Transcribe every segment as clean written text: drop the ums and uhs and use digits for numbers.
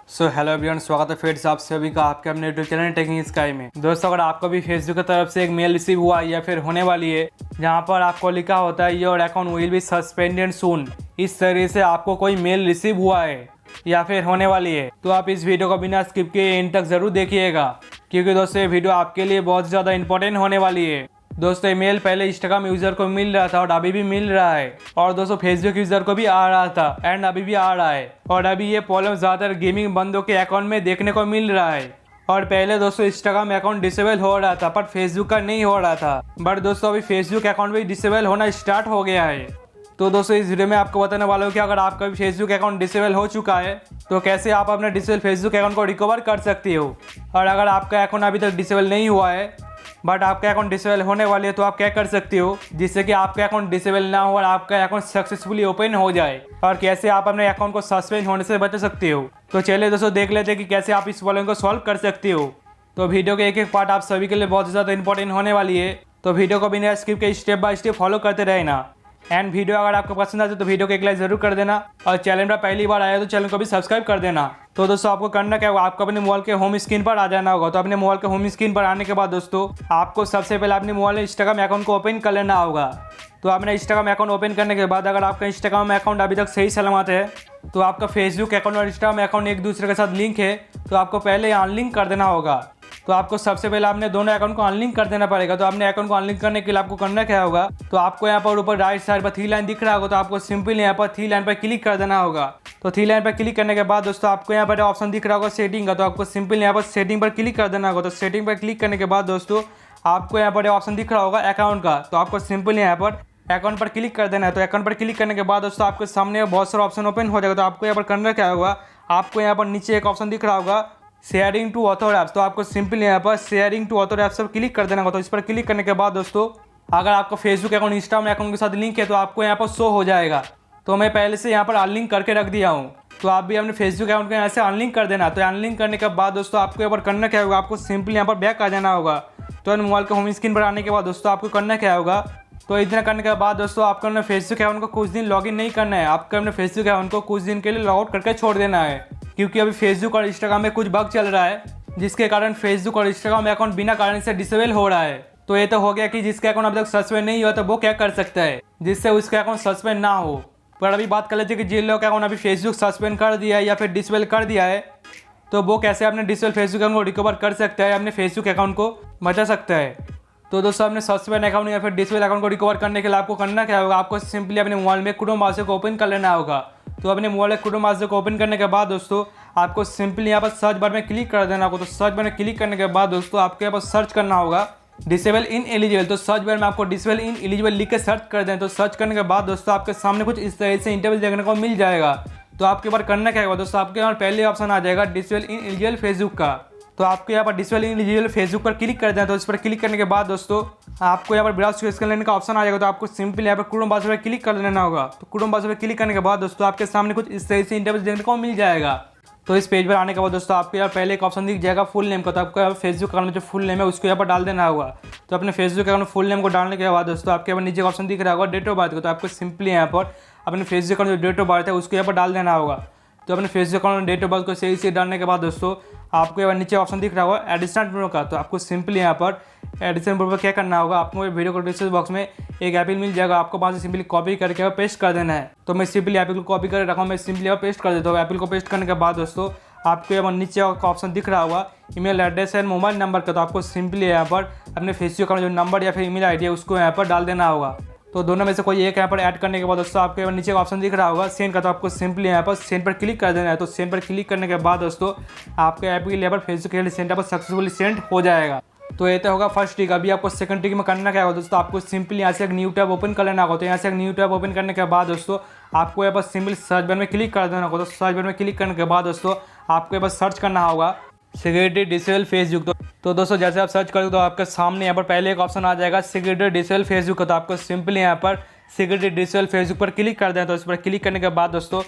Hello everyone, स्वागत है फिर से आप सभी का आपके अपने यूट्यूब चैनल टेकिंग स्काई में। दोस्तों, अगर आपको भी फेसबुक की तरफ से एक मेल रिसीव हुआ या फिर होने वाली है जहां पर आपको लिखा होता है your account will be suspended soon, इस तरह से आपको कोई मेल रिसीव हुआ है या फिर होने वाली है, तो आप इस वीडियो को बिना स्किप किए एंड तक ज़रूर देखिएगा, क्योंकि दोस्तों ये वीडियो आपके लिए बहुत ज़्यादा इंपॉर्टेंट होने वाली है। दोस्तों, ईमेल पहले इंस्टाग्राम यूज़र को मिल रहा था और अभी भी मिल रहा है, और दोस्तों फेसबुक यूज़र को भी आ रहा था एंड अभी भी आ रहा है। और अभी ये प्रॉब्लम ज़्यादातर गेमिंग बंदों के अकाउंट में देखने को मिल रहा है। और पहले दोस्तों इंस्टाग्राम अकाउंट डिसेबल हो रहा था पर फेसबुक का नहीं हो रहा था, बट दोस्तों अभी फेसबुक अकाउंट भी डिसेबल होना स्टार्ट हो गया है। तो दोस्तों इस वीडियो में आपको बताने वाला हूँ कि अगर आपका भी फेसबुक अकाउंट डिसेबल हो चुका है तो कैसे आप अपने डिसेबल फेसबुक अकाउंट को रिकवर कर सकते हो। और अगर आपका अकाउंट अभी तक डिसेबल नहीं हुआ है बट आपका अकाउंट डिसेबल होने वाली है तो आप क्या कर सकते हो जिससे कि आपका अकाउंट डिसेबल ना हो और आपका अकाउंट सक्सेसफुली ओपन हो जाए, और कैसे आप अपने अकाउंट को सस्पेंड होने से बचा सकते हो। तो चलिए दोस्तों देख लेते हैं कि कैसे आप इस प्रॉब्लम को सॉल्व कर सकते हो। तो वीडियो के एक एक पार्ट आप सभी के लिए बहुत ज़्यादा इंपॉर्टेंट होने वाली है, तो वीडियो को बिना स्किप के स्टेप बाय स्टेप फॉलो करते रहना। एंड वीडियो अगर आपको पसंद आए तो वीडियो को एक लाइक जरूर कर देना, और चैनल पर पहली बार आया तो चैनल को भी सब्सक्राइब कर देना। तो दोस्तों आपको करना क्या होगा, आपको अपने मोबाइल के होम स्क्रीन पर आ जाना होगा। तो अपने मोबाइल के होम स्क्रीन पर आने के बाद दोस्तों आपको सबसे पहले अपने मोबाइल में इंस्टाग्राम अकाउंट को ओपन कर लेना होगा। तो अपने इंस्टाग्राम अकाउंट ओपन करने के बाद अगर आपका इंस्टाग्राम अकाउंट अभी तक सही सलामत है तो आपका फेसबुक अकाउंट और इंस्टाग्राम अकाउंट एक दूसरे के साथ लिंक है, तो आपको पहले अनलिंक कर देना होगा। तो आपको सबसे पहले आपने दोनों अकाउंट को अनलिंक कर देना पड़ेगा। तो अपने अकाउंट को अनलिंक करने के लिए आपको करना क्या होगा, तो आपको यहाँ पर ऊपर राइट साइड पर थ्री लाइन दिख रहा होगा, तो आपको सिंपल यहाँ पर थ्री लाइन पर क्लिक कर देना होगा। तो थ्री लाइन पर क्लिक करने के बाद दोस्तों आपको यहाँ पर ऑप्शन दिख रहा होगा सेटिंग का, तो आपको सिंपल यहाँ पर सेटिंग पर क्लिक कर देना होगा। तो सेटिंग पर क्लिक करने के बाद दोस्तों आपको यहाँ पर ऑप्शन दिख रहा होगा अकाउंट का, तो आपको सिंपल यहाँ पर अकाउंट पर क्लिक कर देना है। तो अकाउंट पर क्लिक करने के बाद दोस्तों आपके सामने बहुत सारा ऑप्शन ओपन हो जाएगा। तो आपको यहाँ पर करना क्या होगा, आपको यहाँ पर नीचे एक ऑप्शन दिख रहा होगा शेयरिंग टू अदर ऐप्स, तो आपको सिंपल यहाँ पर शेयरिंग टू अदर ऐप्स पर क्लिक कर देना होगा। तो इस पर क्लिक करने के बाद दोस्तों अगर आपका फेसबुक अकाउंट इंस्टाग्राम अकाउंट के साथ लिंक है तो आपको यहाँ पर शो हो जाएगा। तो मैं पहले से यहाँ पर अनलिंक करके रख दिया हूँ, तो आप भी अपने फेसबुक अकाउंट को यहाँ से अनलिंक कर देना। तो अनलिंक करने के बाद दोस्तों आपको यहाँ पर करना क्या होगा, आपको सिंपल यहाँ पर बैक आ जाना होगा। तो मोबाइल के होम स्क्रीन पर आने के बाद दोस्तों आपको करना क्या होगा, तो इतना करने के बाद दोस्तों आपको अपने फेसबुक अकाउंट को कुछ दिन लॉगिन नहीं करना है, आपको अपने फेसबुक अकाउंट को कुछ दिन के लिए लॉग आउट करके छोड़ देना है, क्योंकि अभी फेसबुक और इंस्टाग्राम में कुछ बग चल रहा है जिसके कारण फेसबुक और इंस्टाग्राम अकाउंट बिना कारण से डिसेबल हो रहा है। तो ये तो हो गया कि जिसका अकाउंट अभी तक सस्पेंड नहीं हुआ तो वो क्या कर सकता है जिससे उसका अकाउंट सस्पेंड ना हो। पर अभी बात कर लेते हैं कि जिन लोगों का अकाउंट अभी फेसबुक सस्पेंड कर दिया है या फिर डिसेबल कर दिया है तो वो कैसे अपने डिसेबल फेसबुक अकाउंट को रिकवर कर सकता है, अपने फेसबुक अकाउंट को बचा सकता है। तो दोस्तों अपने सस्पेंड अकाउंट या फिर डिसेबल अकाउंट को रिकवर करने के लिए आपको करना क्या होगा, आपको सिंपली अपने मोबाइल में क्रोम ब्राउज़र को ओपन कर लेना होगा। तो अपने मोबाइल में क्रोम ब्राउज़र को ओपन करने के बाद दोस्तों आपको सिंपली यहाँ पर सर्च बार में क्लिक कर देना होगा। तो सर्च बार में क्लिक करने के बाद दोस्तों आपको यहाँ पर सर्च करना होगा डिसेबल इन एलिजिबल। तो सर्च बार में आपको डिसेबल इन एलिजिबल लिख के सर्च कर दें। तो सर्च करने के बाद दोस्तों आपके सामने कुछ इस तरह से इंटरव्यू देखने को मिल जाएगा। तो आपके बार करना क्या होगा दोस्तों, आपके यहाँ पहले ऑप्शन आ जाएगा डिसेबल इन एलिजिबल फेसबुक का। तो आपको यहाँ पर डिसेबल इन एलिजिबल फेसबुक पर क्लिक कर दें। तो इस पर क्लिक करने के बाद दोस्तों आपको यहाँ पर ब्राउज टू स्कैन लेने का ऑप्शन आ जाएगा। तो आपको सिंपल यहाँ पर क्रोम ब्राउज़र पर क्लिक कर लेना होगा। तो क्रोम ब्राउज़र पर क्लिक करने के बाद दोस्तों आपके सामने कुछ इस तरह से इंटरव्यू देखने को मिल जाएगा। तो इस पेज पर आने के बाद दोस्तों आपको यहाँ पहले एक ऑप्शन दिख जाएगा फुल नेम का। तो आपको यहाँ फेसबुक अकाउंट में जो फुल नेम है उसको यहाँ पर डाल देना होगा। तो अपने फेसबुक अकाउंट में फुल नेम को डालने के बाद दोस्तों आपके यहाँ नीचे ऑप्शन दिख रहा होगा डेट ऑफ बर्थ का। तो आपको सिंपली यहाँ पर अपने फेसबुक अकाउंट जो डेट ऑफ बर्थ है उसको यहाँ पर डाल देना होगा। तो अपने फेसबुक अकाउंट में डेट ऑफ बर्थ को सही से डालने के बाद दोस्तों आपको यहाँ नीचे ऑप्शन दिख रहा होगा एडिशनल प्रो का। तो आपको सिंपली यहाँ पर एडिशनल प्रो पर क्या करना होगा, आपको वीडियो को डिस्क्रिप्शन बॉक्स में एक एप्पल मिल जाएगा, आपको वहाँ से सिंपली कॉपी करके पेस्ट कर देना है। तो मैं सिंपली एप्पल को कॉपी कर रखा हूँ, मैं सिंपली यहाँ पेस्ट कर देता हूँ। एप्पल को पेस्ट करने के बाद दोस्तों आपको यहाँ नीचे ऑप्शन दिख रहा होगा email address and mobile number का। तो आपको सिंपली यहाँ पर अपने फेसबुक अकाउंट जो नंबर या फिर ईमेल आईडी है उसको यहाँ पर डाल देना होगा। तो दोनों में से कोई एक यहाँ पर ऐड करने के बाद दोस्तों आपके नीचे ऑप्शन दिख रहा होगा सेंड का। तो आपको सिंपली यहाँ पर सेंड पर क्लिक कर देना है। तो सेंड पर क्लिक करने के बाद दोस्तों आपके ऐप के लिए फेसबुक के सेंड पर सक्सेसफुली सेंड हो जाएगा। तो ये तो होगा फर्स्ट ट्रिक। अभी आपको सेकंड ट्रिक में करना क्या होगा दोस्तों, आपको सिंपली यहाँ से एक न्यू टैब ओपन कर लेना होगा। तो यहाँ से एक न्यू टैब ओपन करने के बाद दोस्तों आपको यहाँ पर सिंपल सर्च बार में क्लिक कर देना होगा। तो सर्च बार में क्लिक करने के बाद दोस्तों आपको यहाँ पर सर्च करना होगा सिक्योरिटी डिसेबल फेसबुक। तो दोस्तों जैसे आप सर्च करोगे तो आपके सामने यहाँ पर पहले एक ऑप्शन आ जाएगा सिक्योरिटी डिसेबल फेसबुक का। तो आपको सिंपली यहाँ पर सिक्योरिटी डिसेबल फेसबुक पर क्लिक कर दें। तो इस पर क्लिक करने के बाद दोस्तों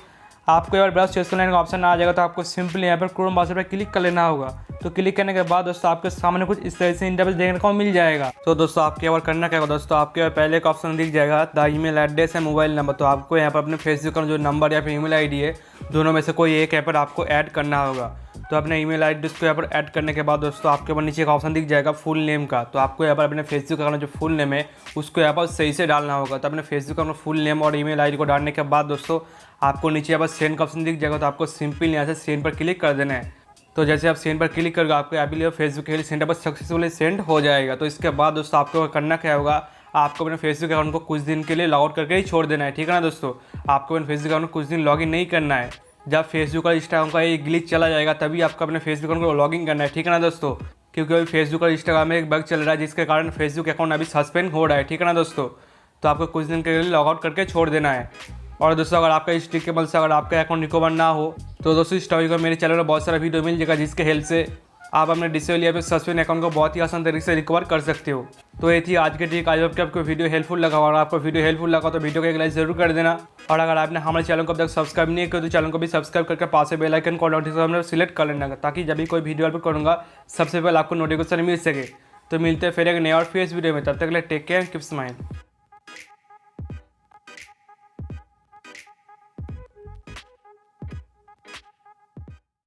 आपको यहाँ पर ब्राउज टू स्कैन का ऑप्शन आ जाएगा। तो आपको सिंपली यहाँ पर क्रोम ब्राउज़र पर क्लिक कर लेना होगा। तो क्लिक करने के बाद दोस्तों आपके सामने कुछ इस तरह से इंटरफेस देखने को मिल जाएगा। तो दोस्तों आपके यहाँ करना क्या होगा दोस्तों, आपके पहले एक ऑप्शन दिख जाएगा द ईमेल एड्रेस है मोबाइल नंबर। तो आपको यहाँ पर अपने फेसबुक का जो नंबर या फिर ईमेल आईडी है दोनों में से कोई एक यहाँ पर आपको ऐड करना होगा। तो अपने ईमेल आईडी को यहाँ पर ऐड करने के बाद दोस्तों आपके ऊपर नीचे एक ऑप्शन दिख जाएगा फुल नेम का। तो आपको यहाँ पर अपने फेसबुक अकाउंट जो फुल नेम है उसको यहाँ पर सही से डालना होगा। तो अपने फेसबुक अकाउंट फुल नेम और ईमेल आईडी को डालने के बाद दोस्तों आपको नीचे यहाँ पर सेंड का ऑप्शन दिख जाएगा। तो आपको सिंपल यहाँ से सेंड पर क्लिक कर देना है। तो जैसे आप सेंड पर क्लिक करोगे आपको यहाँ पे फेसबुक के लिए सेंड पर सक्सेसफुली सेंड हो जाएगा। तो इसके बाद दोस्तों आपको करना क्या होगा, आपको अपने फेसबुक अकाउंट को कुछ दिन के लिए लॉग आउट करके ही छोड़ देना है, ठीक है ना दोस्तों। आपको अपने फेसबुक अकाउंट को कुछ दिन लॉगिन नहीं करना है। जब फेसबुक और इंस्टाग्राम का ये ग्लिच चला जाएगा तभी आपको अपने फेसबुक अकाउंट को लॉगिन करना है, ठीक है ना दोस्तों। क्योंकि अभी फेसबुक और इंस्टाग्राम में एक बग चल रहा है जिसके कारण फेसबुक अकाउंट अभी सस्पेंड हो रहा है, ठीक है ना दोस्तों। तो आपको कुछ दिन के लिए लॉग आउट करके छोड़ देना है। और दोस्तों अगर आपका इस ट्रिक के बल से अगर आपका अकाउंट रिकवर ना हो तो दोस्तों इस टॉपिक पर मेरे चैनल में बहुत सारा वीडियो मिल जाएगा जिसके हेल्प से आप अपने डिसेबल या फिर सस्पेंड अकाउंट को बहुत ही आसान तरीके से रिकवर कर सकते हो। तो ये थी आज की ट्रिक। आज आपको वीडियो हेल्पफुल लगा और आपको वीडियो हेल्पफुल लगा तो वीडियो को एक लाइक जरूर कर देना। और अगर आपने हमारे चैनल को अब तक सब्सक्राइब नहीं किया तो चैनल को भी सब्सक्राइब करके पास से बेल आइकन को नोटिफिकेशन में सिलेक्ट कर लेना ताकि जब भी कोई वीडियो अपलोड करूँगा सबसे पहले आपको नोटिफिकेशन मिल सके। तो मिलते हैं फिर एक नए और फेस वीडियो में, तब तक के लिए टेक केयर, कीप स्माइल।